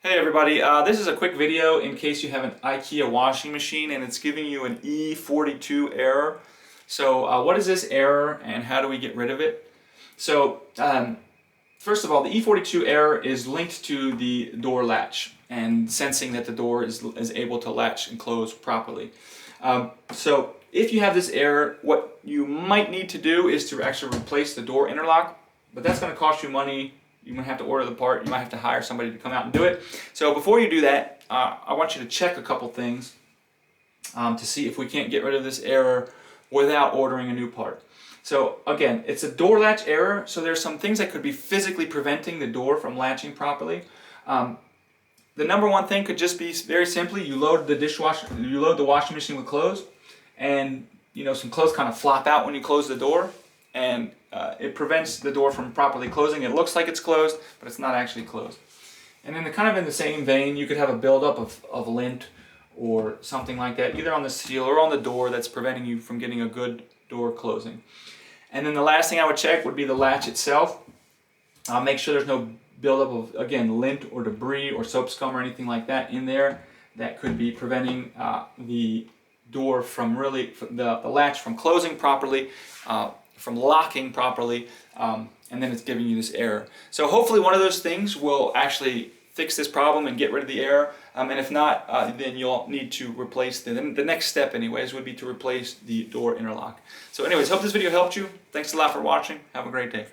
Hey everybody, this is a quick video in case you have an Ikea washing machine and it's giving you an E42 error. So what is this error and how do we get rid of it? So first of all, the E42 error is linked to the door latch and sensing that the door is able to latch and close properly. So if you have this error, what you might need to do is to actually replace the door interlock, but that's going to cost you money. You might have to order the part, you might have to hire somebody to come out and do it. So before you do that, I want you to check a couple things to see if we can't get rid of this error without ordering a new part. So again, it's a door latch error, so there's some things that could be physically preventing the door from latching properly. The number one thing could just be very simply, you load the washing machine with clothes, and some clothes kind of flop out when you close the door, and it prevents the door from properly closing. It looks like it's closed, but it's not actually closed. And then kind of in the same vein, you could have a buildup of lint or something like that, either on the seal or on the door, that's preventing you from getting a good door closing. And then the last thing I would check would be the latch itself. Make sure there's no buildup of, again, lint or debris or soap scum or anything like that in there that could be preventing the door from the latch from closing properly, from locking properly, and then it's giving you this error. So hopefully one of those things will actually fix this problem and get rid of the error, and if not, then you'll need to replace the next step anyways would be to replace the door interlock. So anyways, hope this video helped you. Thanks a lot for watching. Have a great day.